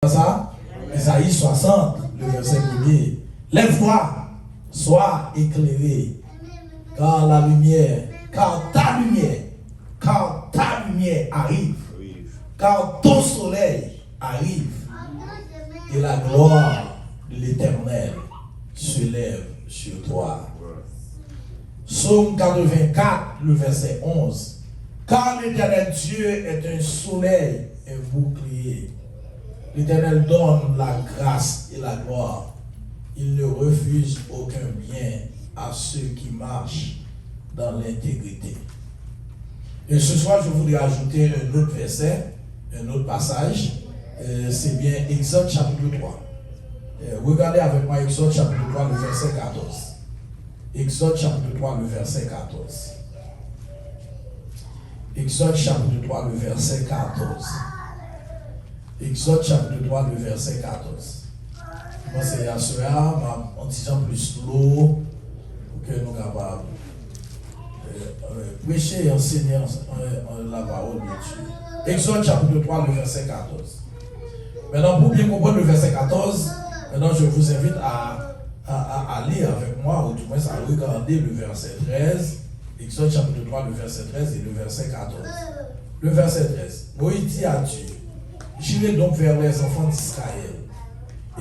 Ça, Isaïe 60, le verset 1er. Lève-toi, sois éclairé, car ta lumière arrive, car ton soleil arrive, et la gloire de l'Éternel se lève sur toi. Psaume 84, le verset 11. Car l'Éternel Dieu est un soleil, un bouclier. L'Éternel donne la grâce et la gloire. Il ne refuse aucun bien à ceux qui marchent dans l'intégrité. Et ce soir, je voudrais ajouter un autre verset, un autre passage. C'est bien Exode chapitre 3. Regardez avec moi Exode chapitre 3, le verset 14. Exode chapitre 3, le verset 14. Exode chapitre 3, le verset 14. Exode chapitre 3, le verset 14. Moi, c'est à cela, en disant plus slow, pour que nous capables prêcher et enseigner la parole de Dieu. Exode chapitre 3, le verset 14. Maintenant, pour bien comprendre le verset 14, maintenant je vous invite à lire avec moi, ou du moins à regarder le verset 13. Exode chapitre 3, le verset 13 et le verset 14. Le verset 13. Moïse dit à Dieu: j'irai donc vers les enfants d'Israël,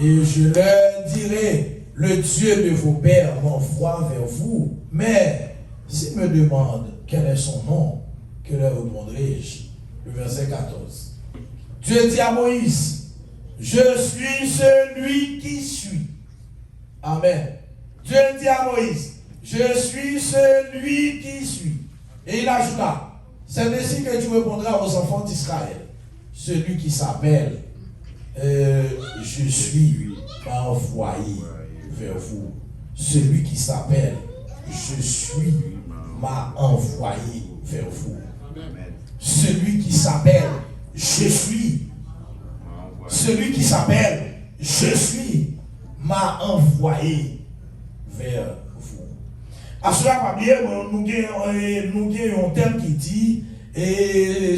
et je leur dirai: le Dieu de vos pères m'envoie vers vous. Mais s'ils me demandent quel est son nom, que leur répondrai-je? Le verset 14. Dieu dit à Moïse: je suis celui qui suis. Amen. Dieu dit à Moïse: je suis celui qui suis. Et il ajouta: c'est ainsi que tu répondras aux enfants d'Israël: celui qui s'appelle je suis m'a envoyé vers vous. Celui qui s'appelle je suis m'a envoyé vers vous. Celui qui s'appelle je suis. Celui qui s'appelle je suis m'a envoyé vers vous. À cela, nous avons un thème qui dit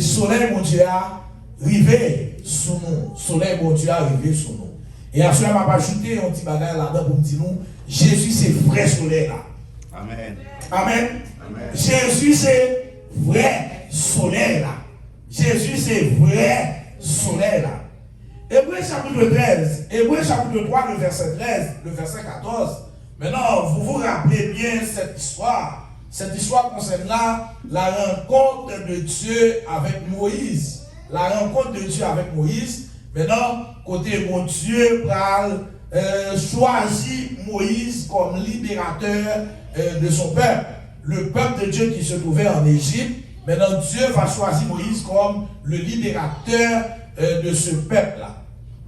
soleil mon Dieu a rivé sous nous. Soleil mon Dieu a rivé sous nous. Et à cela, je vais ajouter un petit bagage là-dedans pour me dire nous, Jésus c'est vrai soleil là. Amen. Amen. Amen. Jésus c'est vrai soleil là. Jésus c'est vrai soleil là. Hébreux chapitre 13, Hébreux chapitre 3, le verset 13, le verset 14. Maintenant, vous vous rappelez bien cette histoire. Cette histoire concerne la rencontre de Dieu avec Moïse. La rencontre de Dieu avec Moïse. Maintenant, côté mon Dieu choisit Moïse comme libérateur de son peuple. Le peuple de Dieu qui se trouvait en Égypte. Maintenant, Dieu va choisir Moïse comme le libérateur de ce peuple-là.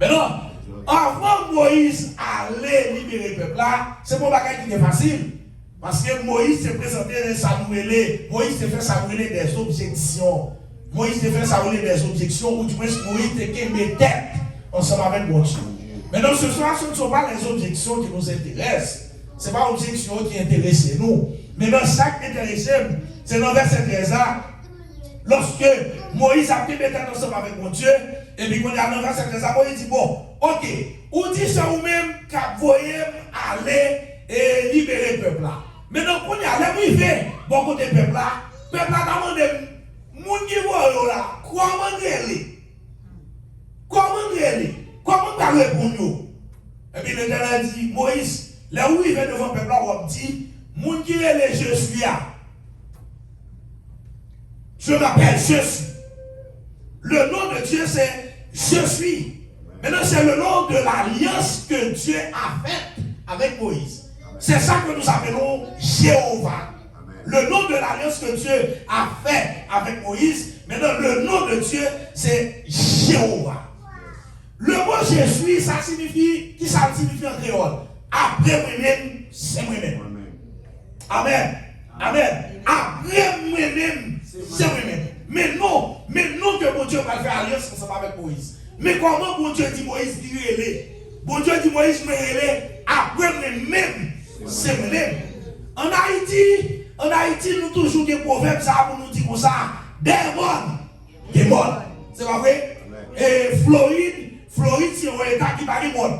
Maintenant, avant Moïse allait libérer le peuple-là, c'est pour bagage qui est facile. Parce que Moïse s'est présenté Moïse s'est fait s'abrouiller des objections. Moïse s'est fait s'abrouiller des objections, ou du moins Moïse était mes têtes ensemble avec mon Dieu. Maintenant, ce soir, ce ne sont pas les objections qui nous intéressent. Ce n'est pas les objections qui intéressent nous. Mais dans chaque intéressé, c'est dans verset 13 là, lorsque Moïse a pris mes têtes ensemble avec mon Dieu, et puis quand il y a dans verset 13 là, Moïse dit: bon, ok, ou dit ça ou même qu'à voyer aller et libérer le peuple là. Maintenant, quand il y a l'arrivée, bon côté peuple là demandé, moun qui voit là, comment réaliser? Comment t'as répondu? Et puis l'Éternel dit: Moïse, là où il vient devant le peuple là, on dit, moun qui est je suis là. Je m'appelle je suis. Le nom de Dieu c'est je suis. Maintenant c'est le nom de l'alliance que Dieu a faite avec Moïse. C'est ça que nous appelons Jéhovah. Le nom de l'alliance que Dieu a faite avec Moïse. Maintenant le nom de Dieu c'est Jéhovah. Le mot je suis, ça signifie, qui ça signifie en créole? Après moi-même, c'est moi-même. Amen. Amen. Après moi-même, c'est moi-même. Mais non que mon Dieu va faire alliance ensemble avec Moïse. Mais comment mon Dieu dit Moïse dit bon Dieu dit Moïse me après moi-même, c'est moi-même. En Haïti, nous toujours des proverbes ça pour nous dire comme ça. Démon. C'est pas vrai? Et Floride, Floride, c'est un État qui parle monde.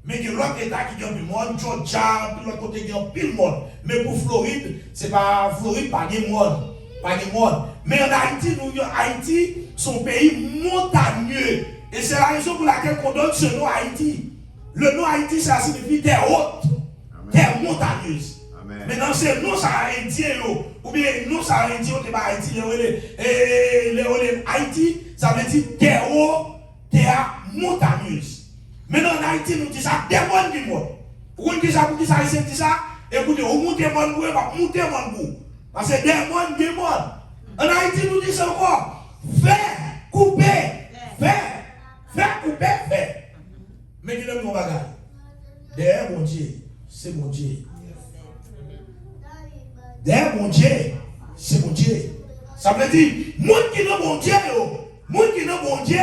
Mais il y a l'autre État qui gagne le monde, Georgia, puis l'autre côté qui gagne pile monde. Mais pour Floride, c'est pas Floride, pas de monde. Pas de monde. Mais en Haïti, Haïti, son pays montagneux. Et c'est la raison pour laquelle on donne ce nom Haïti. Le nom Haïti, ça signifie terre haute, terre montagneuse. Amen. Maintenant, c'est non ça Haïti, ou bien non ça Haïti, on n'est pas Haïti. Haïti, ça veut dire terre haute, terre montagneuse. Maintenant, en Haïti, nous disons ça, démon du monde. Pour nous dire ça, ici, dit ça, écoutez, on monte mon bout, on va monter mon bout. Parce que démon. En Haïti, nous disons encore, faire, couper, faire, couper, faire. Mais qui donne mon bagage? Derrière mon Dieu, c'est mon Dieu. Derrière mon Dieu, c'est mon Dieu. Ça veut dire, moi qui n'a mon Dieu, moi qui n'a mon Dieu,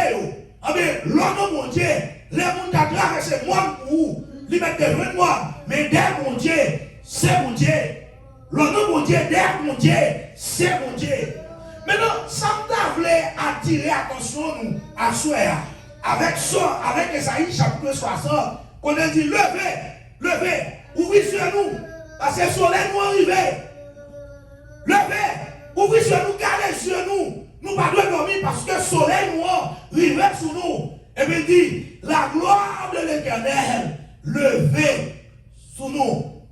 l'homme mon Dieu, les gens qui ont traversé moi pour lui mettre des loin de moi. Mais derrière mon Dieu, c'est mon Dieu. L'homme mon Dieu, derrière mon Dieu, c'est mon Dieu. Maintenant, ça voulait attirer attention nous à soi. Avec Esaïe chapitre 60, qu'on a dit levez, ouvrez sur nous, parce que le soleil nous arrive. Levez, ouvrez sur nous, gardez sur nous. Nous ne pouvons pas dormir parce que le soleil nous arrive sur nous. Et bien dit, la gloire de l'Éternel levée sur nous.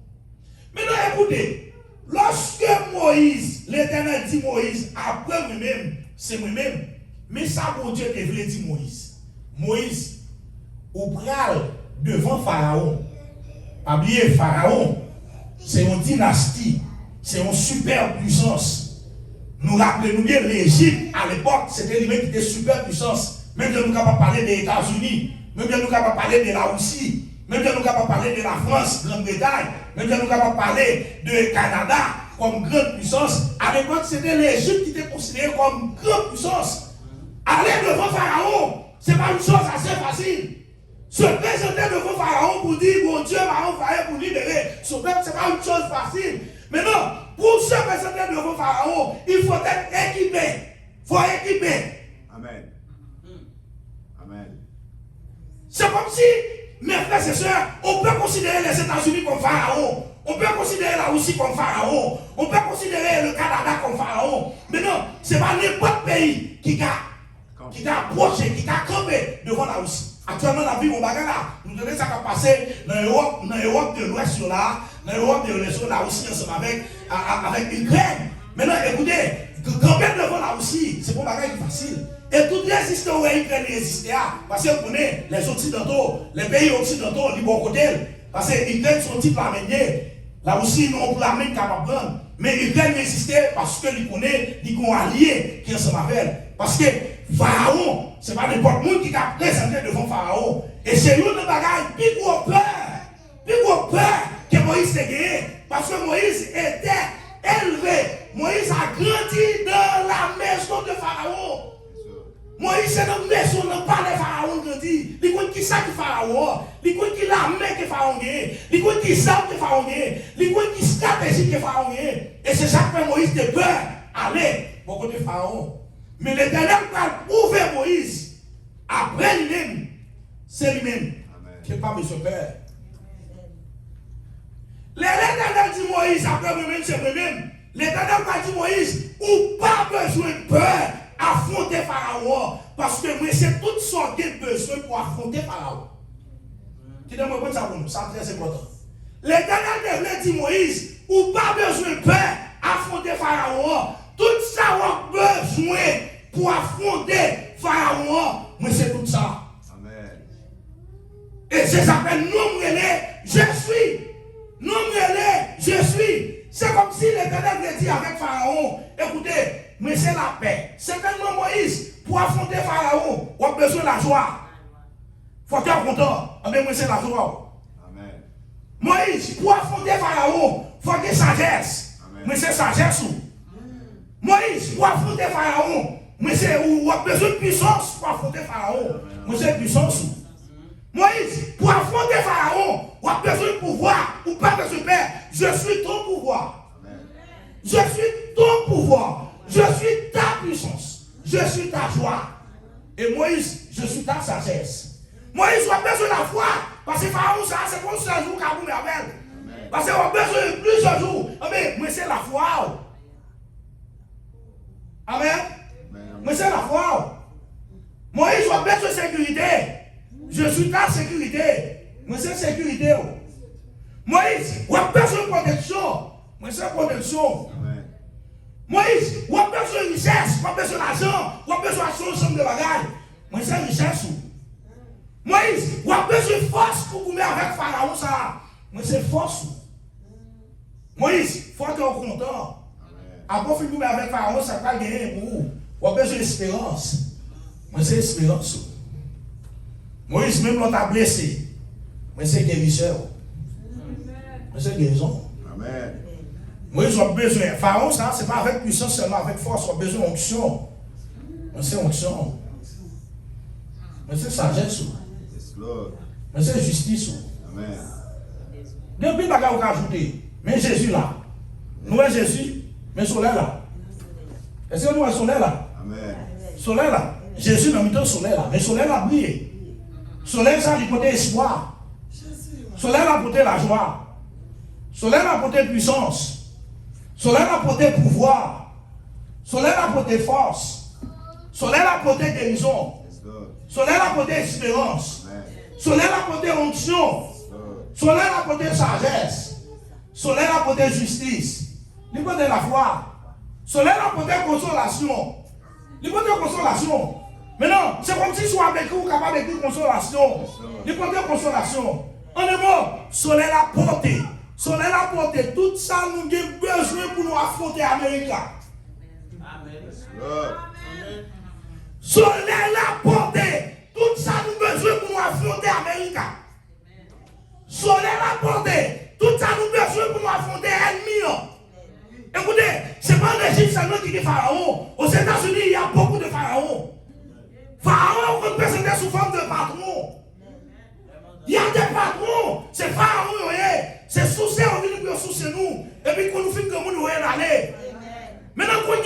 Maintenant écoutez, lorsque Moïse, l'Éternel dit Moïse, après moi-même, c'est moi-même, mais ça mon Dieu te voulait dire Moïse, au bral devant Pharaon. Pas oublier Pharaon, c'est une dynastie, c'est une super puissance. Nous rappelons bien l'Égypte à l'époque, c'était lui-même qui était super puissance. Même si nous ne pouvons pas parler des États-Unis, même si nous ne pouvons pas parler de la Russie, même si nous ne pouvons pas parler de la France, Grande-Bretagne, même si nous ne pouvons pas parler de Canada comme grande puissance, à l'époque c'était l'Égypte qui était considérée comme grande puissance. Aller devant Pharaon, ce n'est pas une chose assez facile. Se présenter devant Pharaon pour dire mon Dieu m'a envoyé pour libérer son peuple, ce n'est pas une chose facile. Maintenant, pour se présenter devant Pharaon, il faut être équipé. Il faut équiper. Amen. Amen. C'est comme si, mes frères et sœurs, on peut considérer les États-Unis comme Pharaon. On peut considérer la Russie comme Pharaon. On peut considérer le Canada comme Pharaon. Mais non, ce n'est pas n'importe quel pays qui a approché, qui a campé devant la Russie. Actuellement, la vie, mon bagage là, nous donnons ça qui a passé dans l'Europe de l'Ouest, là, dans l'Europe de l'Est, la Russie ensemble avec l'Ukraine. Maintenant, écoutez, camper devant la Russie, c'est pas un bagage facile. Et toutes les histoires où l'Ukraine résistait, parce que vous connaissez les Occidentaux, les pays occidentaux, du bon côté, parce que l'Ukraine sont type arménien. La Russie, non, pour l'armée capable de prendre. Mais l'Ukraine résistait parce que l'on connaît, ils ont allié qui ensemble avec elle. Parce que Pharaon, ce n'est pas n'importe qui a présenté devant Pharaon. Et c'est une bagaille, plus gros peur que Moïse a gagné. Parce que Moïse était élevé. Moïse a grandi dans la maison de Pharaon. Moïse est dans la maison, dans pas de Pharaon grandi. Il connaît qui ça qui Pharaon. Il connaît qui l'armée que Pharaon gagne. Il connaît qui ça que Pharaon gagne. Il connaît qui stratégie que Pharaon gagne. Et c'est ça que Moïse de peur. Allez, pour côté Pharaon. Mais l'Éternel va ouvrir Moïse. Après lui-même, c'est lui-même qui n'est pas monsieur Père. L'Éternel dit Moïse, après lui-même, c'est lui-même. L'Éternel va dire Moïse, ou pas besoin de peur affronter Pharaon. Parce que moi, c'est toutes sortes de besoins pour affronter Pharaon. Qui demande comme ça pour nous, ça très important. L'Éternel dit Moïse, ou pas besoin de peur affronter Pharaon. Tout ça, on a besoin pour affronter Pharaon. Mais c'est tout ça. Amen. Et c'est ça que nous relais, je suis. Nous relais, je suis. C'est comme si l'Éternel dit avec Pharaon, écoutez, mais c'est la paix. C'est tellement Moïse, pour affronter Pharaon, on a besoin de la joie. Il faut être content. Mais c'est la joie. Amen. Moïse, pour affronter Pharaon, il faut qu'il y ait sagesse. Mais c'est sagesse. Moïse, pour affronter Pharaon, mais c'est où on a besoin de puissance pour affronter Pharaon. Mais c'est puissance. Moïse, pour affronter Pharaon, on a besoin de pouvoir ou pas besoin de père. Je suis ton pouvoir. Amen. Je suis ton pouvoir. Je suis ta puissance. Je suis ta joie. Et Moïse, je suis ta sagesse. Moïse a besoin de la foi. Parce que Pharaon, ça, c'est pour ce jour qu'a vous merveille. Parce qu'on a besoin de plusieurs jours. Mais c'est la foi. Amen. Mais c'est la foi. Moïse a besoin de sécurité. Je suis ta sécurité. Mais c'est sécurité. Moïse, on a besoin de protection. Mais c'est protection. Moïse, on a besoin de richesse. On a besoin d'argent. On a besoin de somme de bagages. Mais c'est richesse. Moïse, on a besoin de force pour vous mettre avec Pharaon. Ça. Mais c'est force. Moïse, il faut que vous soyez content. Après, vous mettre avec Pharaon, ça va gagner pour vous. On a besoin d'espérance. Mais c'est espérance. Moïse, même quand tu as blessé, mais c'est guérisseur. Mais c'est guérison. Amen. Moïse a besoin. Pharaon, ça, c'est pas avec puissance seulement, avec force. On a besoin d'onction. Mais c'est onction. Mais c'est sagesse. Mais c'est justice. Amen. Depuis que vous avez ajouté, mais Jésus là. Nous est Jésus, mais le soleil là. Est-ce que nous avons le soleil là? Amen. Soleil là. Jésus n'a mis le soleil là. Mais le soleil a brillé. Soleil, ça a apporté espoir. Soleil a apporté la joie. Soleil a apporté puissance. Soleil a apporté pouvoir. Soleil a apporté force. Soleil a apporté guérison. Soleil a apporté espérance. Soleil a apporté onction. Soleil a apporté sagesse. Soleil a apporté justice. Il a apporté la foi. Soleil a apporté consolation. Il a apporté consolation. Maintenant, c'est comme si soit avec vous capable d'écrire consolation. Il a apporté consolation. En un mot, soleil a apporté. Soleil a apporté tout ça, nous avons besoin pour nous affronter l'Amérique. Amen. Soleil a apporté tout ça, nous avons besoin pour nous affronter l'Amérique. Soleil a apporté tout ça, nous avons besoin pour nous affronter l'ennemi. Écoutez, ce n'est pas en Égypte seulement qui est Pharaon. Aux États-Unis, il y a beaucoup de pharaons. Pharaon représenté sous forme de patron. Il y a des patrons, c'est Pharaon, c'est sous ces on vient pour sous nous. Et puis quand nous finissons comme nous aller. Maintenant, quand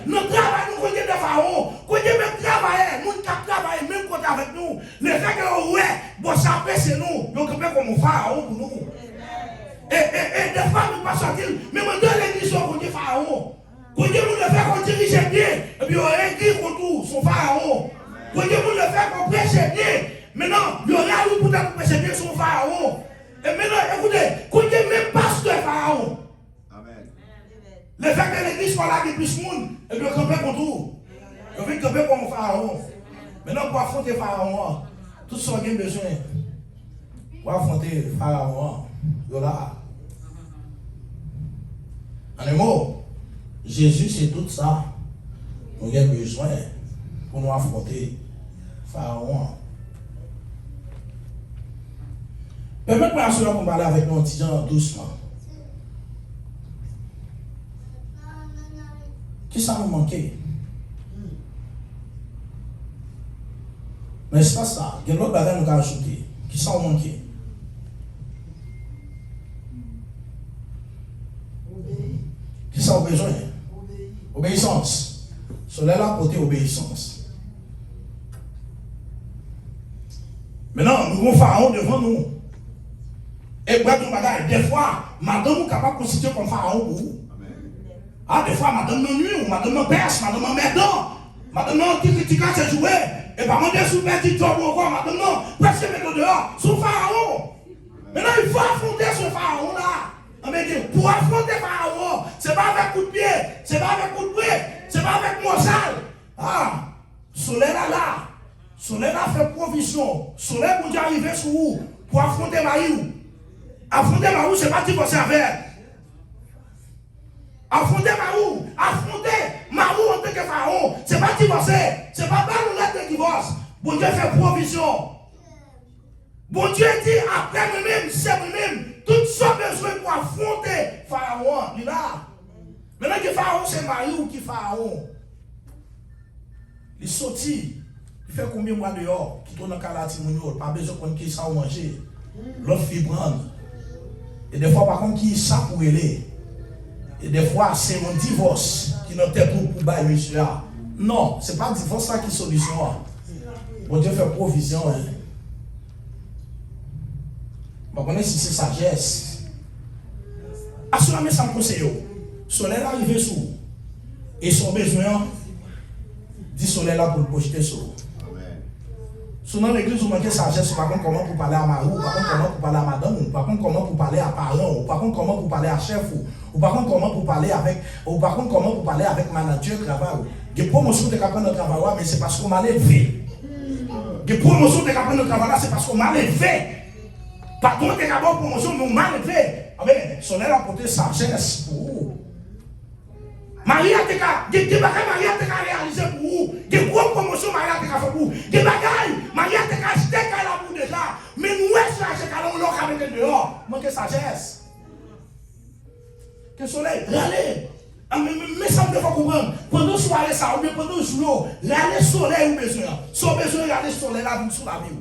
nous travaillons, nous connaissons des pharaons. Quand nous travaillons, nous travaillons même côté avec nous. Les gens qui ont bon ça c'est nous. Donc comme Pharaon pour nous. Et des fois, nous passons dire, mais moi dans l'église on dit Pharaon. Quand nous le fait qu'on dirige bien, et puis on écrit contre son Pharaon. Quand nous le fait qu'on prêche bien. Maintenant, il y aura eu pour prêcher bien son Pharaon. Et maintenant, écoutez, quand il y a même pasteur Pharaon. Amen. Le fait que l'église soit là depuis ce monde, et puis on campe contre tout. On veut camper comme Pharaon. Maintenant, pour affronter Pharaon, tout ce qu'on a besoin, pour affronter Pharaon, il y aura. En un mot, Jésus, c'est tout ça. On a besoin pour nous affronter Pharaon. Permettez-moi à cela qu'on parle avec nos étudiants doucement. Qui ça nous manquait? Mais c'est pas ça. Il y a l'autre bagage nous a ajouté. Qui ça nous manquait? Qui ça a besoin? Obéissance. Cela là côté obéissance. Maintenant, nous avons Pharaon devant nous. Et pour tout bagage, des fois, madame est capable de constituer comme Pharaon pour vous. Ah, des fois, madame non nuit, ou madame non perce, madame non merdant, madame non qui casse jouer. Et par contre, sous petit job ou encore, madame non, presque mettre dehors, sous Pharaon. Maintenant, il faut affronter ce Pharaon là. Pour affronter Pharaon, ce n'est pas avec coup de pied, ce n'est pas avec coup de pied, ce n'est pas avec morsal. Ah, soleil là. Soleil a fait provision. Soleil pour arriver sur vous, pour affronter Maïou. Affronter Maou, ce n'est pas divorcer avec. Affronter Maou en tant que Pharaon, ce n'est pas divorcer. Ce n'est pas une lettre de divorce. Bon Dieu fait provision. Bon Dieu dit, après moi-même, c'est moi-même, tout ça besoin pour affronter Pharaon. Il est là. Maintenant que Pharaon, c'est Maou qui est Pharaon. Il est sorti. Il fait combien de mois dehors? Qui tourne dans le calati, pas besoin qu'on qui ça manger. L'autre fait prendre. Et des fois, par contre, qui ça pour aller. Et des fois, c'est un divorce qui n'a pas pour bailler monsieur. Non, ce n'est pas le divorce ça qui est solution. Bon Dieu fait provision. Hein. Je connais si c'est sagesse. Assurément, ça me conseille. Soleil arrivé sur vous. Et son besoin, dit soleil là pour le projeter sur vous. Souvent dans l'église, vous manquez de sagesse, par contre, comment pour parler à Marou, par contre, comment pour parler à madame, ou par contre, comment pour parler à parents, ou par contre, comment pour parler à chef, ou par contre, comment pour parler avec, ou par contre, comment pour parler avec manager travail. Des promotions de capable de travail, mais c'est parce qu'on m'a élevé. Des promotions de capable de travail, c'est parce qu'on m'a élevé. Par contre, des capable de promotion, mais on m'a élevé. Ah ben, soleil a apporté sagesse pour vous. Maria te ka, des bagages Maria te ka réalisé pour vous, des grosses promotions Maria te ka fait pour vous, des bagages Maria te ka acheté là pour déjà, mais nous est là chez Calon l'on ka mettre dehors, manque sagesse. Que soleil, allez, mais ça me fait comprendre, pendant soirée ça ou bien pendant jour, allez soleil ou besoin, son besoin aller soleil là sous la vie.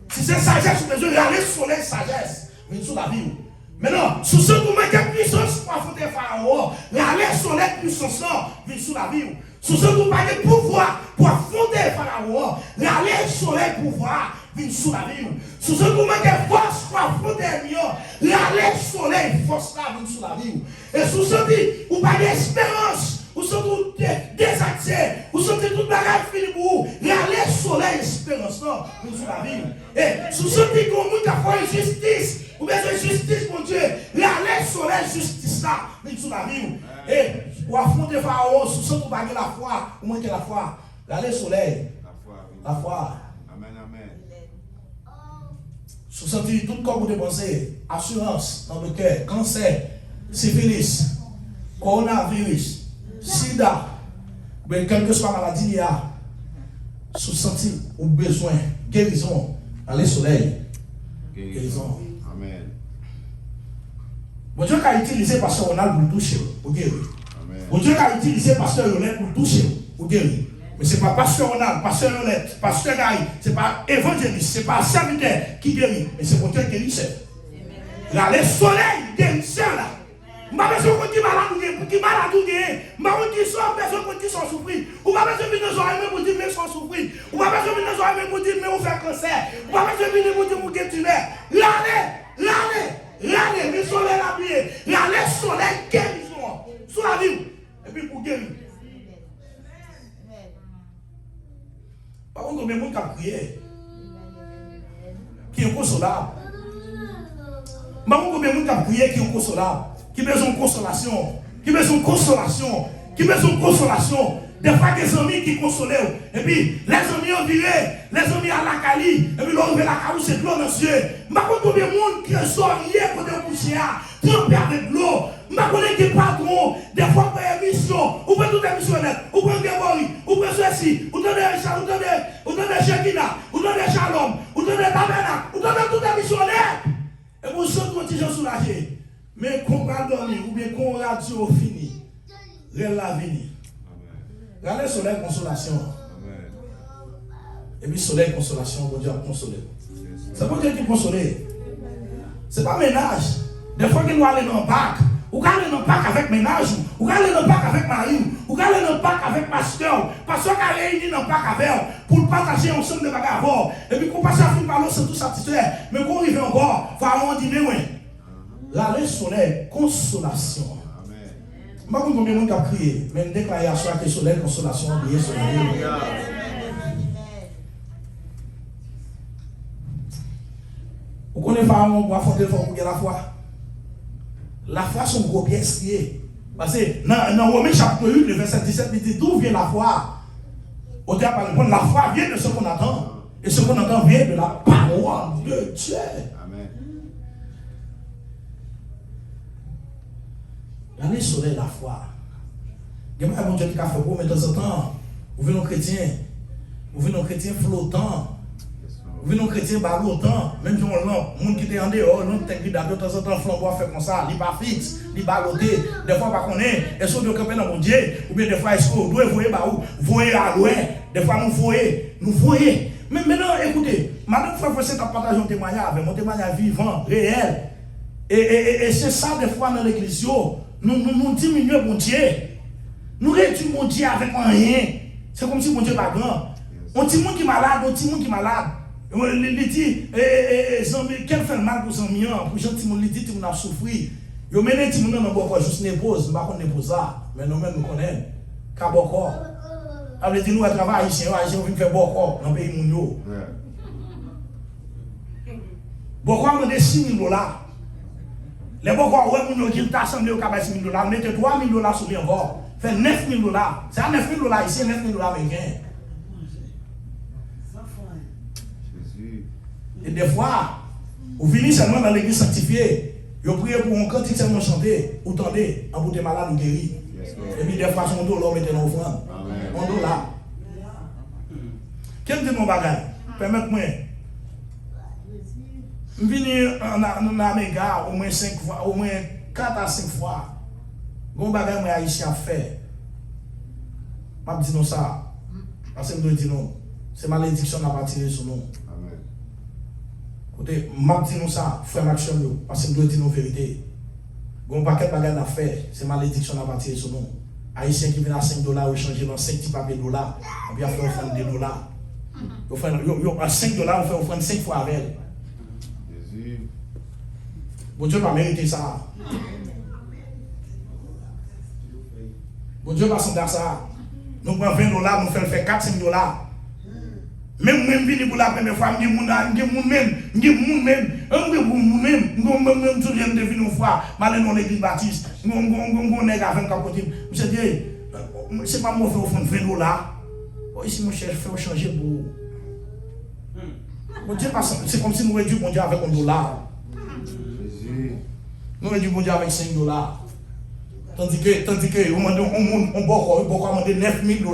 Si c'est sagesse ou besoin, aller soleil sagesse, mais sous la vie. Maintenant, sous ce moment de puissance pour affronter Pharaon, la soleil puissance vient sous la vie. Sous ce moment de pouvoir pour affronter Pharaon, la soleil pouvoir vient sous la vie. Sous ce moment de force pour affronter la soleil force là vient sous la vie. Et sous ce dit, vous n'avez pas d'espérance, vous êtes désactés, vous sentez toute bagarre finie pour vous, la soleil espérance là vient sous la vie. Et sous ce dit, qu'on nous a fait justice. Vous besoin de justice, mon Dieu. La soleil justice là, mais sous la vie. Et pour affronter Pharaon, sous ce que vous avez la foi, vous manquez la foi. La soleil. La foi. Amen, amen. Sous ce que tout comme vous dépensez, assurance dans le cœur, cancer, syphilis, coronavirus, sida, mais quelle que soit la maladie, il y a sous senti ou besoin, guérison, dans soleil. Guérison. Amen. Bon Dieu a utilisé Pasteur Ronald pour le toucher, pour guérir. Bon Dieu a utilisé Pasteur Yolette pour le toucher, pour guérir. Mais ce n'est pas Pasteur Ronald, Pasteur Yolette, Pasteur Gaï, ce n'est pas évangéliste, ce n'est pas serviteur qui guérit, mais c'est pour Dieu qui guérisseur. Là, le soleil guérisseur là. Je n'ai pas besoin de malade, qui malade ou guérir. Je n'ai pas besoin de qui sont souffrir. Ou pas besoin de venir pour dire mais sont souffrir. Ou pas besoin de venir pour dire mais on fait cancer. Ou pas besoin de venir pour dire pour guérir. L'année, le soleil a brillé. L'année, soleil guérison. Sous la vie. Et puis pour guérir. Par contre, combien de monde qui a prié? Qui est consolable. Par contre, combien de monde qui a prié qui est consolable? Qui besoin de consolation. Qui besoin de consolation. Qui besoin de consolation. Des fois, des amis qui consolent. Et puis, les amis ont viré. Les amis à la Cali. Et puis, l'on ouvre la Cali, c'est de l'eau dans les yeux. Je ne sais pas combien de monde qui sort hier pour des poussières. Trempé avec l'eau. Je ne sais pas des patrons. Des fois, pour une émission. Ou pour toutes les missionnaires. Ou pour un Gabori. Ou pour ceci. Ou pour des Shekina. Ou pour des Shalom. Ou pour des Tabernacle. Ou pour tous les missionnaires. Et vous sentez quand ils sont soulagés. Mais qu'on va dormir. Ou bien qu'on radio fini. Réel la vie. Regardez soleil consolation. Et puis soleil consolation, bon Dieu a consolé. C'est pas Dieu qui console. C'est pas ménage. Des fois qu'il doit aller dans le parc, ou aller dans le parc avec ménage, ou aller dans le parc avec Marie, ou aller dans le parc avec pasteur qui a réuni dans le parc avec pour partager ensemble de bagages. Et puis qu'on passe à fin par l'eau, c'est tout satisfait. Mais qu'on arrive encore, Pharaon dit mais oui. Là, le soleil, consolation. Je ne sais pas combien de monde a prié, mais je déclare à soi que le soleil, consolation, briller sur la vie. Vous connaissez Pharaon pour affronter pour la foi. La foi, c'est une grosse pièce qui est. Parce que dans Romains chapitre 8, le verset 17, il dit d'où vient la foi. Au théâtre, la foi vient de ce qu'on attend. Et ce qu'on entend vient de la parole de Dieu. Amen. L'année soleil, la foi. Il y a un bon Dieu qui a fait pour, mais de temps en temps, vous venez aux chrétiens. Vous venez aux chrétiens flottants. Vous venez aux chrétiens ballotants. Même si on a un monde qui est en dehors, on a de temps en temps, flamboie fait comme ça, il n'est pas fixe, il est ballotté. Des fois, pas qu'on est, est-ce qu'on doit camper dans mon Dieu? Ou bien des fois, est-ce qu'on doit voyer à loin? Des fois, nous voyons. Mais maintenant, écoutez, madame Frère Fossé a partagé un témoignage avec mon témoignage vivant, réel. Et c'est ça, des fois, dans l'église, nous diminuons mon Dieu. Nous réduisons mon Dieu avec rien. C'est comme si mon Dieu n'est pas grand. On dit monde qui est malade, Il dit, quel fait le mal pour son million, pour gentil monde, il dit, tu m'as souffert. Yo mené ti moun nan boko juste n'épose, pas qu'on n'épose ça, mais nous même nous connaissons. Ka boko. Ça veut dire nous à travail haïtien, haïtien vient faire boko dans pays moun yo. Boko a demandé $6,000. Les boko ouais moun yo qui t'a assemblé au ka $6,000, mettez $3,000 sur lui encore. Fait $9,000. C'est $9,000 ici, $9,000 américains. Et des fois, vous venez seulement dans l'église sanctifiée. Vous priez pour un cantique seulement chanter, ou tendez, en bout de malade ou guéri. Et puis des fois, son dos, l'homme était dans l'offrande. Mon dos là. Quel dit mon bagage? Permettez-moi. Je viens en Amérique au moins 5 fois, au moins 4 à 5 fois. Mon bagage, moi, haïtien fait. Je dis non ça. Parce que je dis non. C'est malédiction qui va tirer sur nous. Écoutez, je dis non ça, frère Maxime, parce que je dois dire nos vérités. Bon paquet de bagages à faire, c'est malédiction qui va tirer sur nous. Haïtien qui vient à $5 ou changer dans 5 petits papiers $, on vient faire offrande $. À $5, on fait offrande 5 fois avec elle. Bon Dieu va mériter ça. Bon Dieu va s'en ça. Nous prenons $20, nous faisons faire $4-5. Même je viens pour la première fois, je une fois, l'église baptiste, c'est pas moi qui fais $20. Ici, mon cher, fait changer pour. C'est comme si nous réduisons mon Dieu avec $1. Nous réduisons mon Dieu avec $5. Tandis que, on va demander $9,000.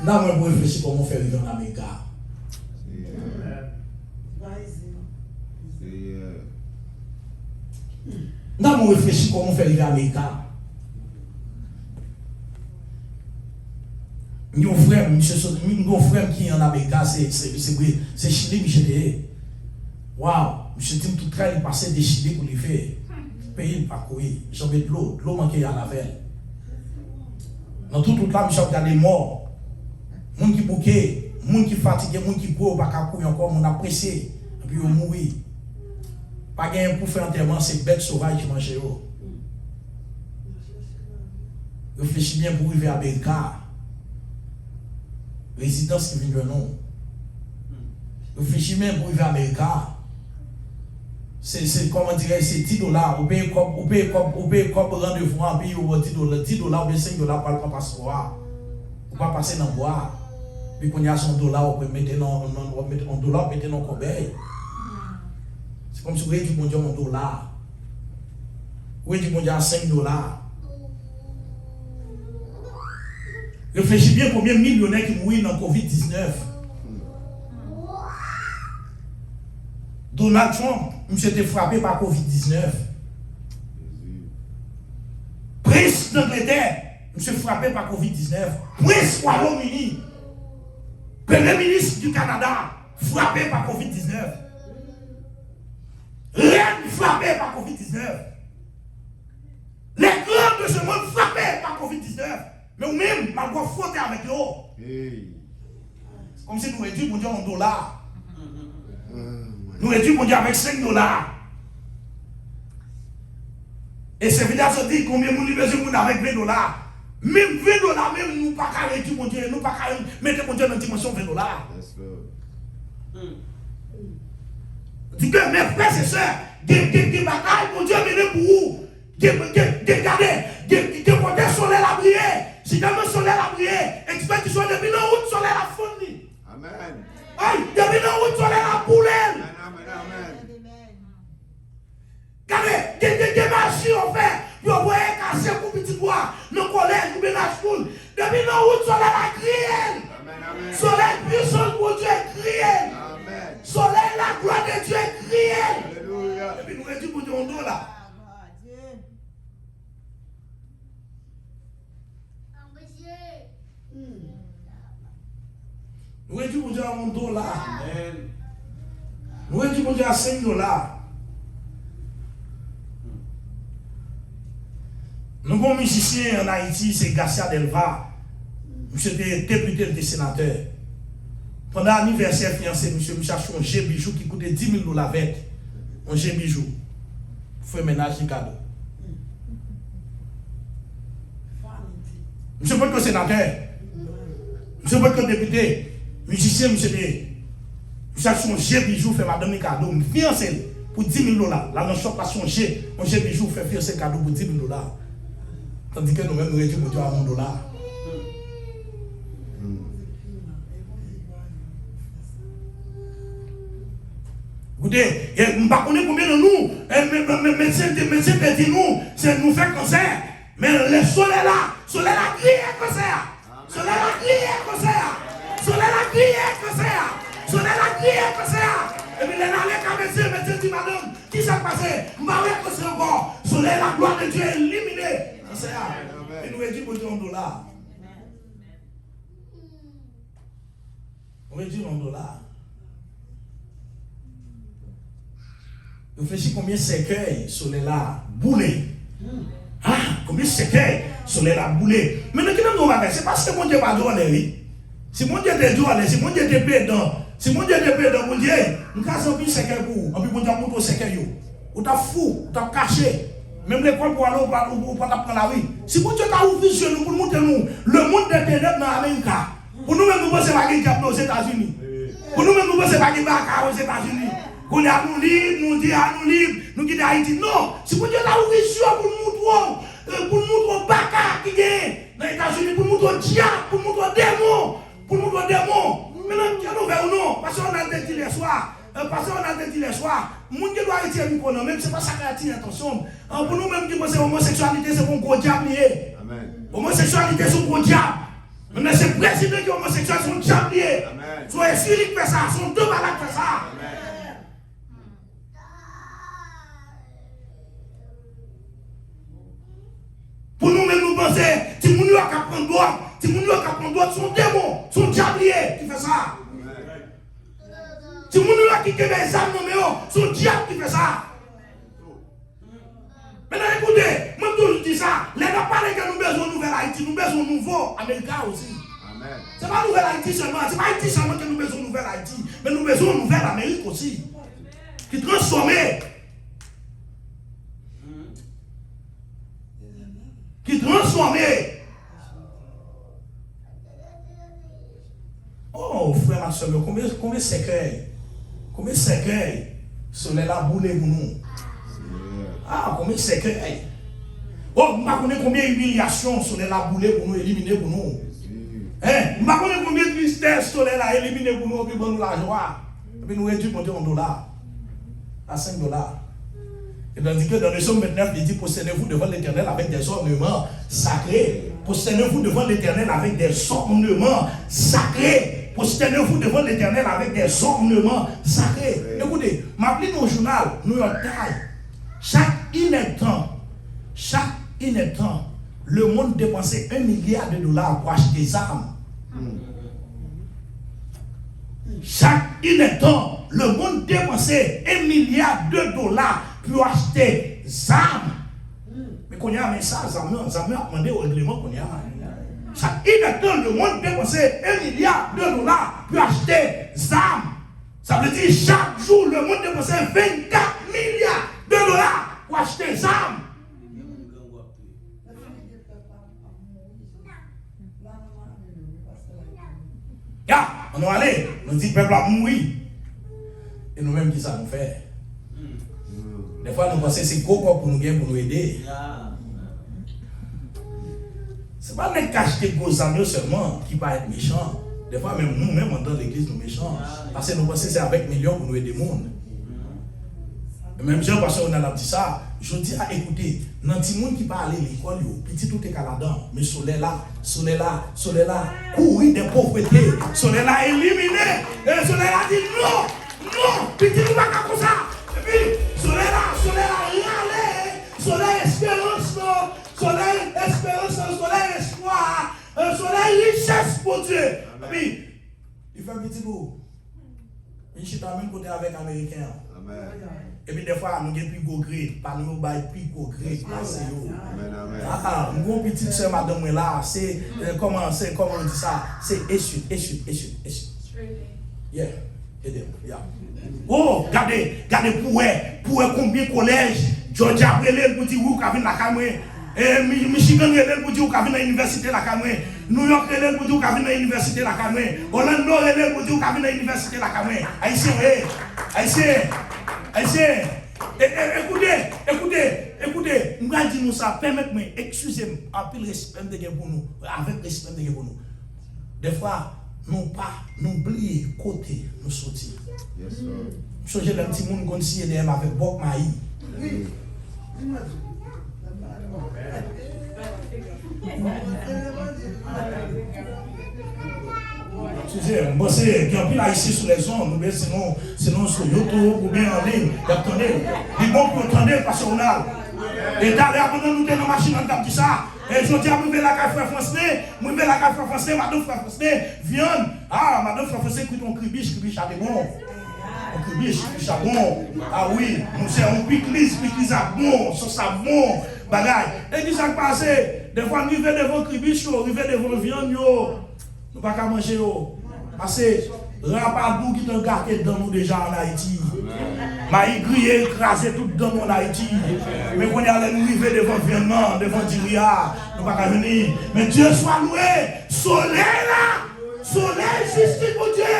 Là, moi, je réfléchis comment faire vivre en Amérique. Là, je réfléchis comment faire vivre en Amérique. Mon frère qui est en Amérique, c'est Chili, monsieur. Waouh, monsieur Tim tout train, il passait des Chili pour les faire. Payer pas courir. J'en ai de l'eau manquait à la veille. Dans tout là, monsieur, il y a des morts. Moun qui bouquet, moun qui fatigué, moun qui court, pas qu'à courir encore, moun apprécié, et puis on mourit. Pas gain pour faire enterrement, c'est bête sauvage qui mange. Réfléchis bien pour arriver à Belka. Résidence qui vient de nous. Réfléchis bien pour arriver à Belka. C'est comment dire, c'est $10. Vous payez comme rendez-vous en pays, ou $10, $10 ou $5 pour le passoire. Vous ne pouvez pas passer dans le bois. Puis quand il y a son $, vous pouvez mettre dans le corbeil. C'est comme si vous avez dit, mon Dieu, $1. Vous avez dit, mon Dieu, $5. Réfléchis bien combien de millionnaires qui mourent dans le Covid-19. Donald Trump, monsieur était frappé par Covid-19. Prince d'Angleterre, monsieur frappé par Covid-19. Prince Royaume-Uni, Premier ministre du Canada, frappé par Covid-19. Reine frappé par Covid-19. Les grands de ce monde frappés par Covid-19. Mais nous-mêmes, malgré frotter avec eux. C'est comme si nous réduisons mon Dieu en $. Nous réduisons mon Dieu avec $5. Et c'est évident de dire combien nous besoin avec $20. Même $20, même nous ne pouvons pas réduire mon Dieu, nous ne pouvons pas mettre mon Dieu dans la dimension $20. Dis que mes frères et sœurs, des batailles, mon Dieu, mené pour vous. Regardez, des côtés soleil la briller. Si jamais le soleil a brillé, expect qu'ils sont depuis le route, le soleil a fourni. Amen. Aïe, depuis le route, le soleil a boulé. Amen. Regardez, des machines ont fait, vous voyez casser pour petit bois, le collège, le ménage school. Depuis le route, le soleil a crié. Amen. Soleil puissant pour Dieu crié. Amen. Soleil la gloire de Dieu crié. Alléluia. Et puis nous réduisons pour Dieu en dos là. Nous réduisons pour Dieu à $1. Nous réduisons pour Dieu à $5. Nous avons un musicien en Haïti, c'est Garcia Delva. Monsieur était député, était sénateur. Pendant l'anniversaire fiancé, monsieur cherche un G bijou qui coûtait 10 000 $ avec. Un G bijou. Fait ménage de cadeau. Monsieur peut être sénateur. Monsieur peut être député. Musicien, monsieur cherche un G bijou, fait madame cadeau. Fiancé pour 10 000 $. Là, dans le shop, un G bijou, fait fiancé cadeau pour 10 000 $. Tandis que nous-mêmes, nous réduisons à $1. Écoutez, je ne sais pas combien de nous, médecins te disent nous, c'est nous faire cancer. Mais le soleil là crié cancer. Soleil là crié cancer. Soleil là crié cancer. Soleil là crié cancer. Et puis les médecins disent madame, qui s'est passé? Je ne sais pas cancer encore. Soleil la gloire de Dieu est éliminée. Cancer. Et nous réduisons pour $1. On réduit $1. Réfléchis combien cercueil soleil là boulé. Ah, combien cercueil soleil là boulé. Maintenant, qui nous va faire? C'est parce que mon Dieu va donner. Si mon Dieu te donne, si mon Dieu te paie dans, si mon Dieu te paie dans mon Dieu, nous cassons un cercueil pour vous. En plus, mon Dieu pour ton cercueil. Ou t'as fou, ou t'as caché. Même l'école pour aller ou pas prendre la rue. Si mon Dieu t'a ouvert sur nous pour montrer nous le monde des ténèbres dans l'Amérique, pour nous-mêmes nous pensons pas qu'il y a aux États-Unis. Pour nous-mêmes nous pensons pas qu'il y a aux États-Unis. Qu'on est à nous libres, nous dit à nous libres, nous quittons Haïti. Non, si vous Dieu l'a ouvert sur pour nous montrer Baka qui gagne dans les États-Unis, pour nous montrer diable, pour nous montrer démon, pour nous montrer démon. Maintenant, qui nous fait ou non? Parce qu'on a dit les soirs, mon Dieu doit arrêter le micro, même c'est pas ça qui attire l'attention. Pour nous-mêmes qui pensons l'homosexualité, c'est pour un gros diable lié. L'homosexualité, c'est un gros diable. Mais c'est le président qui est homosexuel, c'est un diable lié. Soit Syrie qui fait ça, sont deux malades qui font ça. Pour nous-mêmes, nous pensons, si nous n'avons qu'à prendre droit, son démon, son diablier qui fait ça. Si nous n'avons qu'à quitter les âmes, son diable qui fait ça. Maintenant, écoutez, moi, je dis ça, les gens parlent que nous avons besoin de nouvelle Haïti, nous avons besoin de nouveau Américain aussi. Ce n'est pas nouvelle Haïti seulement, ce n'est pas Haïti seulement que nous avons besoin de nouvelle Haïti, mais nous avons besoin de nouvelle Amérique aussi. Qui transformée. Qui transformé. Oh, frère, ma soeur, combien de cercueils soleil la boule pour nous. Ah, combien de cercueils. Oh, je ne sais pas combien d'humiliations soleil la boule pour nous, éliminer pour nous. Je ne sais pas combien de tristesse soleil la éliminer pour nous, puis pour nous la joie. Et puis nous réduisons $1 à $5. Et tandis que dans le psaume 29, il dit, prosternez-vous devant l'Éternel avec des ornements sacrés. Prosternez-vous devant l'Éternel avec des ornements sacrés. Prosternez-vous devant l'Éternel avec des ornements sacrés. Écoutez, m'appelez nos journal, New York Times. Chaque ineptant, le monde dépensait $1 milliard pour acheter des armes. Chaque ineptant, le monde dépensait $1 milliard pour acheter des armes. Mais qu'on y a mis ça, ça m'a demandé au règlement qu'on y a. Chaque ineptant, le monde dépensait $1 milliard pour acheter des armes. Ça veut dire chaque jour, le monde dépensait 24 milliards $ pour acheter des armes. On est allé, nous dit peuple a mouru. Et nous-mêmes, qui ça nous fait? Des fois, nous pensons que c'est gros pour nous aider. Ce n'est pas les cacheter gros amis seulement qui va être méchants. Des fois, même nous-mêmes, dans l'église, nous méchants. Parce que nous pensons que c'est avec millions pour nous aider le monde. Même Jean, parce qu'on a dit ça, je dis à écouter, dans petit monde qui va aller à l'école, petit tout est là-dedans, mais soleil là, courir des pauvretés, soleil là éliminé, et soleil là dit non, petit tout va comme ça, et puis soleil là, râler, soleil espérance, soleil espoir, soleil richesse pour Dieu, et puis il fait petit tout, il chita même côté avec Américain. Amen. Et puis des fois, nous avons plus gros gré. Pas nous, nous avons plus gros gré. Mon petite soeur, madame, là, c'est, comment on dit ça? C'est échute. Yeah. Yeah. Oh, regardez pour combien collège, Georgia Brelel pour dire où qu'a vinn la Camoué, Michigan Brelel pour dire où qu'a vinn à l'université la Camoué, New York Brelel pour dire où qu'a vinn à l'université la Camoué, Orlando Brelel pour dire où qu'a vinn à l'université la Camoué. Haïtien. Écoutez, nous allons dire ça, permettez-moi, excusez-moi, en pile respect pour nous, avec respect pour nous. Des fois, nous oublions côté nous sortir. Yes, sir. Je suis un petit monde qui est avec Bok Maï. Excusez-moi, c'est qu'il y a plus là ici sur les ondes, mais sinon sur YouTube ou bien en ligne. Attendez, il bon pour entendre parce qu'on a. Et d'ailleurs, pendant nous dans la machine, on a dit ça. Et je dis à moi, la café français, madame français, viande. Ah, madame français, écoute, on cribiche à des bons. On cribiche à bon. Ah oui, nous sommes un pique-lise à bon, sauce à bon, bagaille. Et qui s'est passé? Des fois, nous arrivons devant cribiche, nous arrivons devant viande, nous ne pouvons pas manger. Parce que Rapadou qui est gâté dans nous déjà en Haïti. Maï grillé, écrasé tout dans nous en Haïti. Mais quand on est allé nous arriver devant viande, devant Diria, nous ne pouvons pas venir. Mais Dieu soit loué. Soleil là. Soleil justice pour Dieu.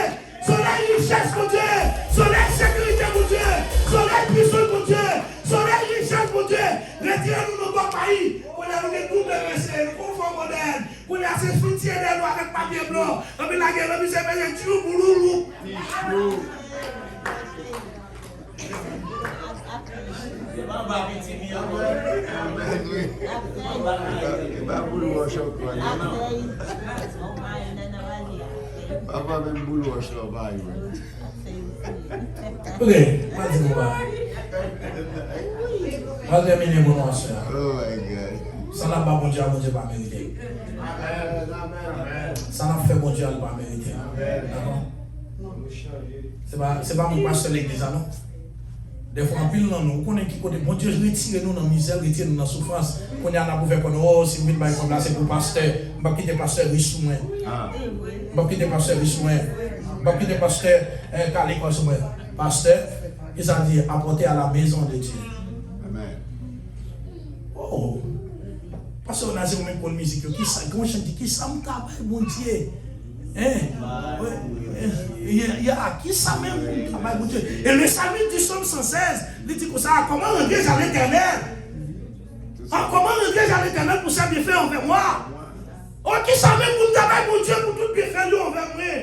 Soleil richesse pour Dieu. Soleil sécurité pour Dieu. Soleil puissance pour Dieu. Soleil richesse pour Dieu. Retirez-nous nos bons pays. On a nous tout de nous confort moderne. On a ces soutiens de nous avec papier blanc. On a la guerre, on a c'est tout bouloulou. Papa même boulot sur bail. Ok, vas-y, on va terminer mon cher. Oh my God. Ça n'a pas bon Dieu pas mérité. Ça n'a fait bon Dieu pas mérité. D'accord? C'est pas mon pasteur l'église, non? Des fois, en pile, nous connaissons qui côté bon Dieu retire nous dans la misère, retire nous dans la souffrance. Quand on a pour faire comme oh, si vous voulez comme là, c'est pour pasteur. Je ne vais pas quitter pasteur riche sous moi. Je ne vais pas quitter pasteur riche sous moi. Je ne vais pas quitter pasteur calé comme sous moi. Pasteur, il s'est dit apporter à la maison de Dieu. Amen. Oh, parce qu'on a dit même pour la musique, qui ça, comment je dis, qui ça me travaille, mon Dieu. Il y a qui ça même pour travailler, mon Dieu. Et le salut du psaume 116, il dit comme ça, comment rendre à l'éternel? Comment rendre à l'éternel pour ça bien fait envers moi? Oh, qui ça même pour travailler, mon Dieu, pour tout bien faire envers moi?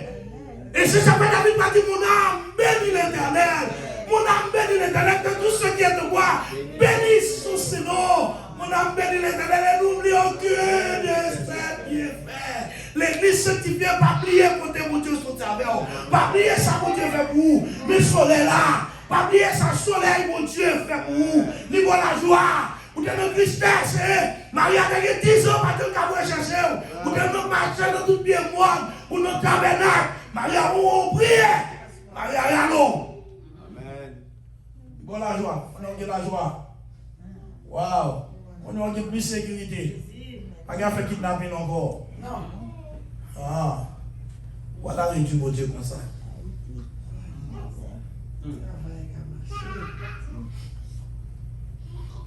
Et c'est ça que David m'a dit, mon âme bénit l'éternel. Mon âme bénit l'éternel, que tout ce qui est de moi bénisse son nom. Mon âme bénit l'éternel et n'oublie aucun de ses bienfaits. L'église sanctifiée, pas oublier côté mon Dieu sur ta vie. Pas oublier ça, mon Dieu fait pour vous. Mais soleil là, pas oublier ça, soleil, mon Dieu fait pour vous. Niveau la joie. Vous êtes dans tristesse, Marie a gagné 10 ans, parce que vous avez cherché. Vous êtes dans marché dans tout bien monde, pour notre tabernacle. Marie a prié. Marie a rien l'eau. Amen. Bon la joie, on a la joie. Waouh, on a plus de sécurité. Pas de faire kidnapping encore. Ah, voilà le Dieu, Dieu comme ça.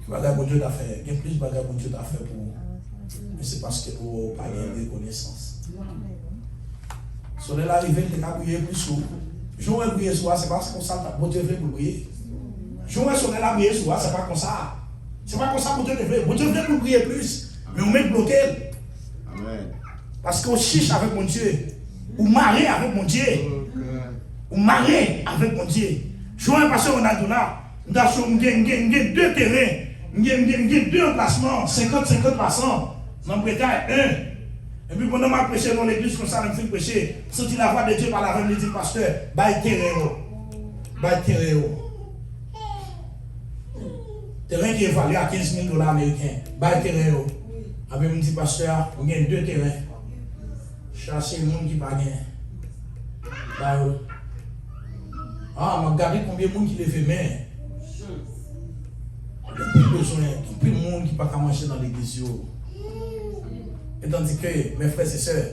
Bagage bon Dieu t'a fait, il y a plus de bagages bon Dieu t'a fait pour vous. Mais c'est parce que vous n'avez pas de reconnaissance. Sur l'arrivée, tu as prié plus souvent. Je vais prier sur c'est parce que ça bon Dieu veut pour prier. Je vais sur la prier sur c'est pas comme ça. C'est pas comme ça bon Dieu veut. Bon Dieu veut pour prier plus, mais on met bloqué. Amen. Parce qu'on chiche avec mon Dieu. Ou marrer avec mon Dieu. Ou marrer avec mon Dieu. Je vais passer au Naduna. Nous avons deux terrains. Nous avons deux emplacements. 50-50 passants. Dans le Bretagne, un. Et puis pendant ma prêché dans l'église comme ça, je me prêcher. Sorti la voix de Dieu par la reine, dit pasteur, bail terrain. Bail terrain. Terrain qui est évalué à $15 000 américains. Bail terrain. Avec me dit pasteur, on a deux terrains. Chercher le monde qui va gagner. Ah, je regarde combien de monde qui les fait main. Il y a besoin, tout le monde qui ne peut pas marcher dans l'église. Et tandis que, mes frères et sœurs,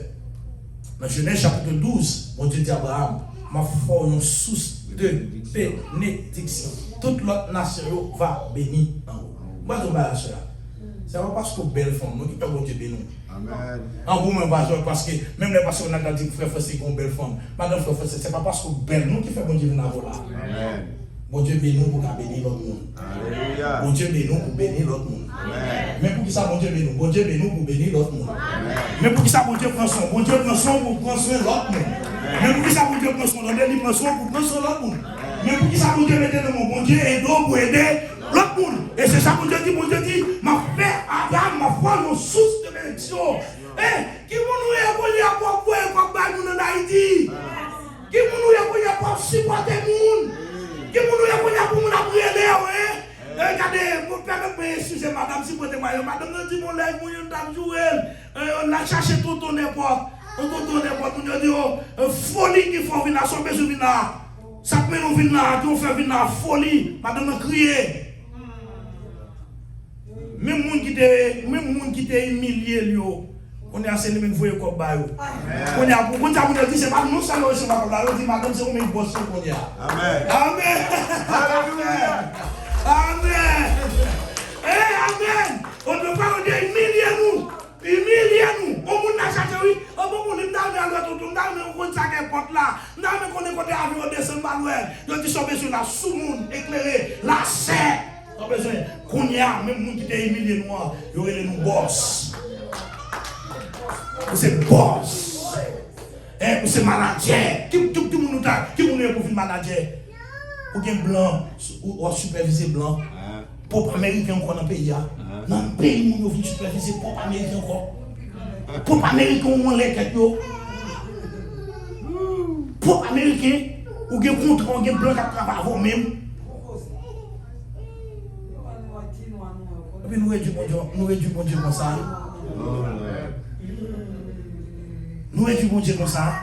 dans Genèse chapitre 12, mon Dieu dit à Abraham, ma foi une source de bénédiction. Toute l'autre nation va bénir en haut. Moi, je vais à ça. C'est pas parce que belle femme, nous qui peut bon Dieu bénir. Amen. En vous, même parce que même les pasteurs ont dit frère, c'est une belle femme. Madame, frère, c'est pas parce que belle nous qui fait bon Dieu venir là. Amen. Bon Dieu bénit pour bénir l'autre monde. Alléluia. Bon Dieu bénit pour bénir l'autre monde. Amen. Mais pour qui ça, bon Dieu bénit? Bon Dieu bénit pour bénir l'autre monde. Amen. Mais pour qui ça, bon Dieu prend soin? Bon Dieu prend soin pour prendre soin de l'autre monde. Mais pour qui ça, bon Dieu prend soin? Il prend soin pour prendre soin de l'autre monde. Mais pour qui ça, bon Dieu met dans mon bon Dieu aide pour aider l'autre monde. Et c'est ça, bon Dieu dit, ma frère Abraham, ma foi, nos sources de bénédiction. Qui nous est pour y avoir pour nous en Haïti? Qui nous est pour y avoir supporter le monde? Qui nous est pour y avoir pour nous apprendre? Regardez, vous permettez de sujet, madame, si vous êtes madame, nous dit mon lèvre, nous jouer, on a cherché tout ton n'importe. On a dit, folie qu'il faut venir, son besoin venir. Ça peut nous venir, qu'on fait venir folie, madame, nous crier. Même monde qui était humilié, on est assez même voyer comme bail. On est à pour ça vous dit c'est pas nous ça nous c'est pas là, on dit madame c'est même boss qu'on y a. Amen. Amen. Alléluia. Amen. Amen. On ne va pas humilier nous. On moun n'a cherché oui, on moun n'a pas tout on n'a ça qu'un porte là. N'a même qu'on est côté avion descendre malouel. Yo dit son besoin la sous monde éclairé, la serre. Son besoin qu'on y a même moun qui était humilié noir, yo relé nous boss. C'est boss. C'est manager. Qui moun est pour manager? Ou bien blanc, ou supervisé blanc. Pop américain encore dans le pays. Dans le pays, nous avons supervisé pop américain encore. Pop américain, on l'a quelque chose. Pop américain, ou bien contrat, ou bien blanc qui travaille avant même. Et puis nous avons du bon Dieu comme ça. Nous avons du bon Dieu comme ça.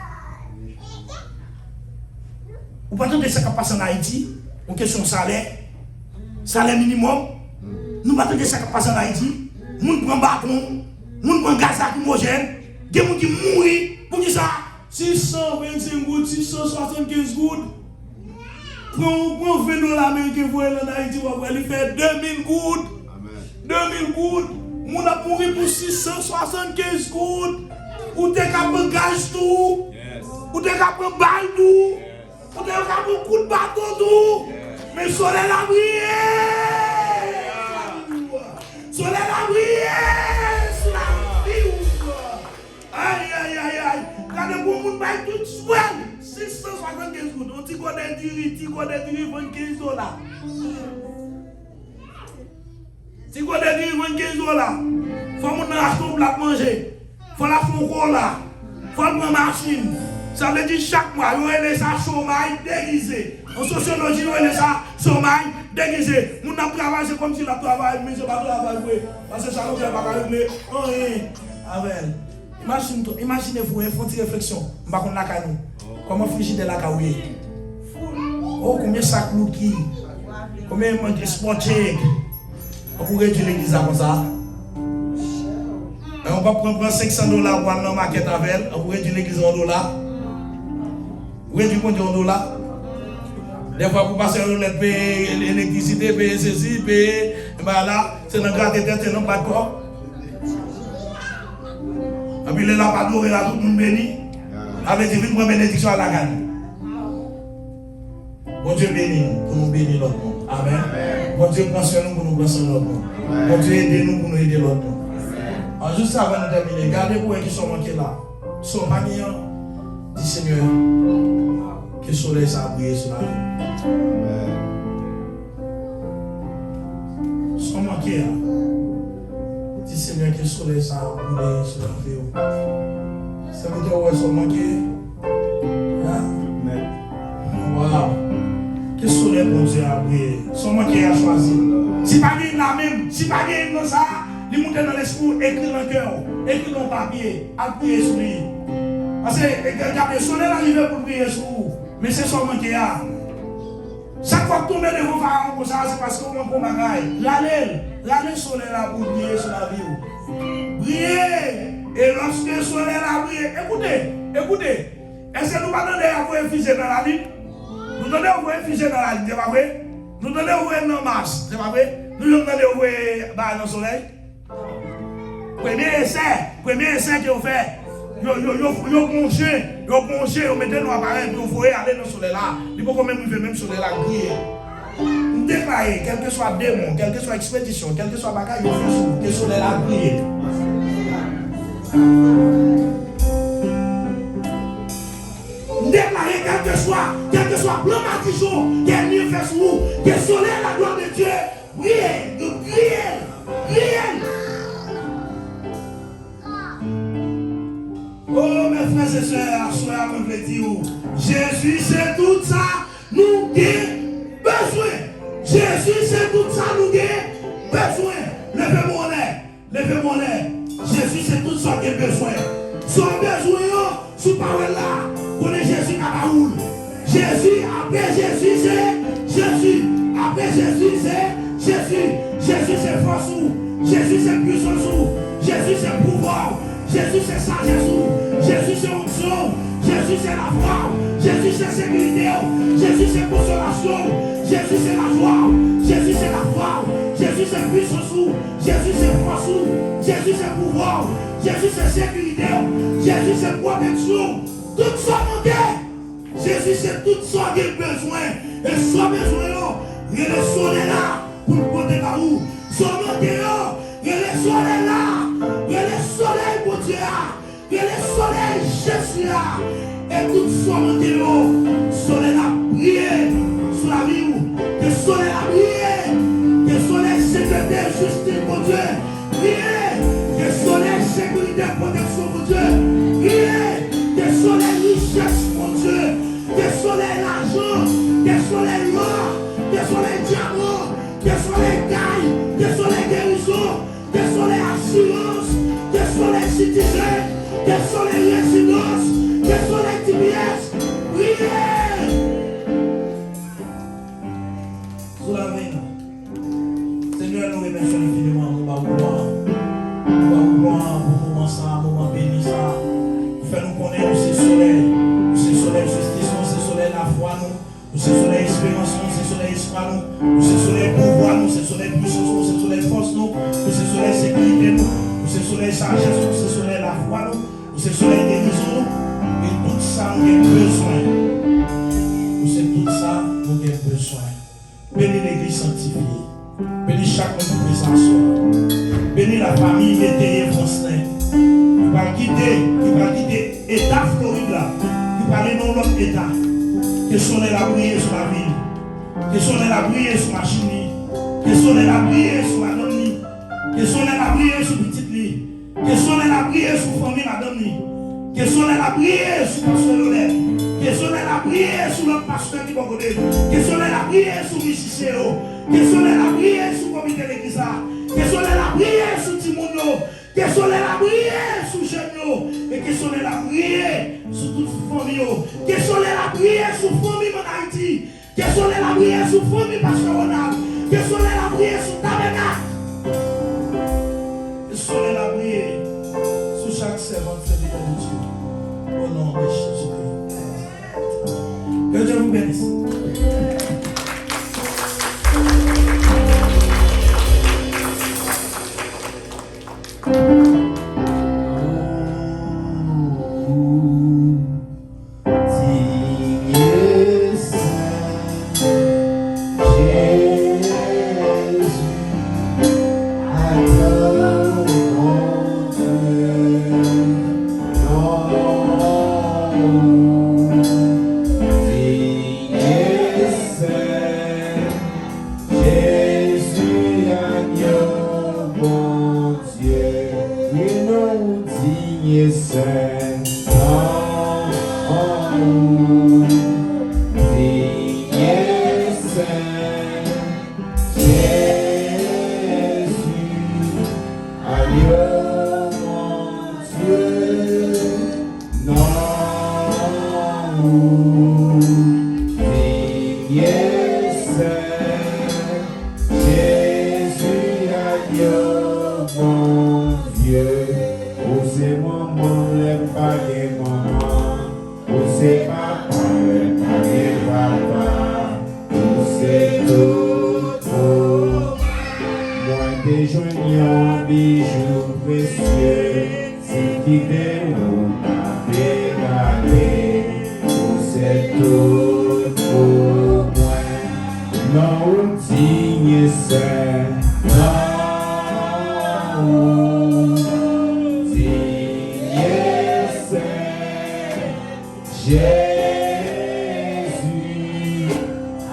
Ou pas tout de ce qui passe en Haïti, en question de salaire minimum. Nous pas tout de ce qui passe en Haïti. Nous prenons bâton, nous prenons gaz lacrymogène, des gens qui mourent pour qui ça 625 gouttes, 675 gouttes. Prends $20 américain pour aller en Haïti, il fait 2000 gouttes. 2000 gouttes. Nous avons mouru pour 675 gouttes. Ou t'es capable de gaz tout. Ou t'es capable de balle tout. Ou t'es capable de coup de bateau tout. Mais soleil la brille. Soleil la brille. Aïe. Regardez pour le monde tout swell. 675 gouttes. On dit qu'on a du riz, $25. Si vous avez dit $25, il faut que vous achetiez un plat de manger. Il faut acheter un cola. Il faut prendre une machine. Ça veut dire chaque mois, vous avez ça chômage déguisé. En sociologie, vous avez ça chômage déguisé. Vous n'avez pas travaillé comme si vous travaillez, mais ce n'est pas travail. Parce que ça ne va pas régler. Imaginez-vous, une petite réflexion. Je ne sais pas comment frigider la caouille. Oh, combien ça coûte qui? Combien de sporting? On pourrait réduire l'église comme ça. Et on va prendre $500 pour aller dans la maquette avec elle. On pourrait réduire l'église en $. On réduire en $. Des fois, pour passer payer l'électricité, payer ceci, payer. Et bien là, c'est dans le gratte tête, c'est dans le pas de corps. Et puis là, pas d'eau, là, tout le monde béni. Avec une bénédiction à la gagne. Bon Dieu bénit pour nous bénir l'autre monde. Amen. Bon Dieu prend soin de nous pour nous prendre soin de l'autre monde. Bon Dieu aide nous pour nous aider l'autre monde. Alors juste avant de terminer, gardez pour eux qui sont manqués là. Sont parmi eux. Dis Seigneur, que le soleil s'est brillé sur la vie. Sont manqués là. Dis Seigneur, que le soleil s'est brillé sur la vie. Ça veut dire que sont manqués. Wow. Que le soleil bon Dieu a brillé. Sont manqués à choisir. Si pas là même, si pas dans ça, les monter dans l'esprit, écrire dans le cœur, écrire dans le papier, à prier sur lui. Parce que regardez, le soleil arrive pour prier sur vous, mais c'est seulement qu'il y a. Chaque fois que tu mets devant Pharaon comme ça, c'est parce qu'on a un bagaille. L'année soleil a brillé sur la vie. Briller. Et lorsque le soleil a brillé, écoutez. Est-ce que nous pas donner à vous fusée dans la ligne? Nous donnons à vous fusée dans la ligne, c'est pas vrai? Nous donnons à vous dans Mars, c'est pas vrai? Nous donnons à vous dans le soleil. Premier essai qu'ils ont fait, ils ont plongé, ils mettaient nos appareils, puis ils voyaient aller dans le soleil là. Ils ne peuvent même vivre même sur le lac grillé. Nous déclarons, quel que soit démon, quelle que soit expédition, quel que soit bagaille, ils font que le soleil là grillé. Déclarer quel que soit plan matichon, quel mieux fait sur nous, que le soleil, la gloire de Dieu, brille. Oh mes frères et sœurs, soyez complétés. Jésus c'est tout ça, nous avons besoin. Jésus c'est tout ça, nous avons besoin. Levez mon nez. Jésus c'est tout ça qui a besoin. Son besoin, sous parole là. Connais Jésus Kabaoul. Jésus, après Jésus, c'est Jésus. Après Jésus, c'est Jésus. Jésus, c'est force. Jésus, c'est puissance. Jésus, c'est pouvoir. Jésus, c'est sagesse. Jésus, c'est onction. Jésus, c'est la foi. Jésus, c'est sécurité. Jésus, c'est consolation. Jésus, c'est la joie. Jésus, c'est la foi. Jésus, c'est puissance. Jésus, c'est force. Jésus, c'est pouvoir. Jésus, c'est sécurité. Jésus, c'est protection. Tout ça manqué. Jésus c'est tout ça qu'il a besoin. Et soit besoin, il y a le soleil là pour le porter à vous. Soit manqué, il y a le soleil là. Il y a le soleil pour Dieu. Il y a le soleil Jésus là. Et tout ça manqué, le soleil a brillé sur la vie. Le soleil a brillé. Le soleil sécurité, justice pour Dieu. Brillé. Le soleil sécurité, protection pour Dieu. Brillé. Des soleils richesse, mon Dieu. Des soleils l'argent. Des soleils l'or. Des soleils diamants. Des soleils gaille. Des soleils guérison. Des soleils assurance. Des soleils citoyens. Des soleils résidence. Des soleils TBS. Priez. Sous la main. Seigneur, nous remercions infiniment. Nous va vous voir pour commencer un moment béni ça. Fais-nous connaître ce soleil justice, ce soleil la foi, nous, ce soleil espérance, ce soleil espoir, nous, ce soleil pouvoir, nous, ce soleil puissance, ce soleil force, nous, ce soleil sécurité, nous, ce soleil sagesse, nous, ce soleil la foi, nous, ce soleil guérison, et tout ça nous avons besoin. C'est tout ça nous avons besoin. Bénis l'église sanctifiée, bénis chaque homme qui s'assoit, bénis la famille métayée française. Il va quitter l'État Floride là. Il va aller dans l'autre État. Que le soleil a brillé sur la ville. Que le soleil a brillé sur la Chine. Que le soleil a brillé sur la dame. Que le soleil a brillé sur petite lit. Que le soleil a brillé sur la famille madame. Que le soleil a brillé sur le pasteur Lolette. Que le soleil a brillé sur le pasteur qui va côté. Que le soleil a brillé sur Michichéo. Que le soleil a brillé sur le comité de l'église. Que le soleil a brillé sur Timounio. Que le soleil a brillé sur Genio. Et que le soleil a brillé sur toute famille. Que le soleil a brillé sur la famille en Haïti. Que le soleil a brillé sur la famille Pasteur Ronald. Que le soleil a brillé sur Tabernacle. Que le soleil a brillé sur chaque servante serviteur de Dieu. Au nom de Jésus-Christ. Que Dieu vous bénisse. Yes. Ou c'est maman, les pas de maman. Ou c'est papa, les pas de papa. Ou c'est tout pour moi. Des joignons, bijoux précieux. Si qui déroule, pas dégradé. Ou c'est tout pour moi. Non, digne c'est. Non. Jésus,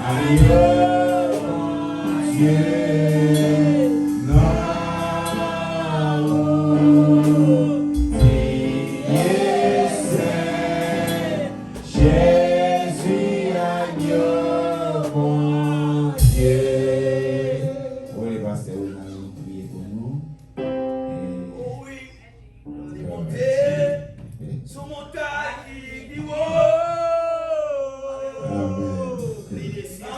aïe, mon Dieu, non, Jésus, aïe, mon Dieu. Oui, pasteur, vous allez prier pour nous. Oui, monter sur montagne qui vaut. Les descendants,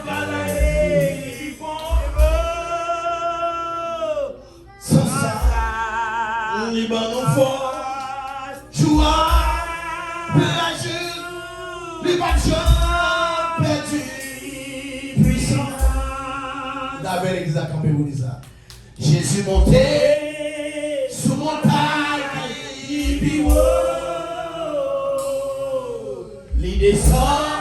balayer qui font sans ça, les ballons forts, joie, plageux, les bâtiments perdus, puissants. D'abord, exact, on peut vous dire ça. Jésus monté sous montagne, il vit, il descend.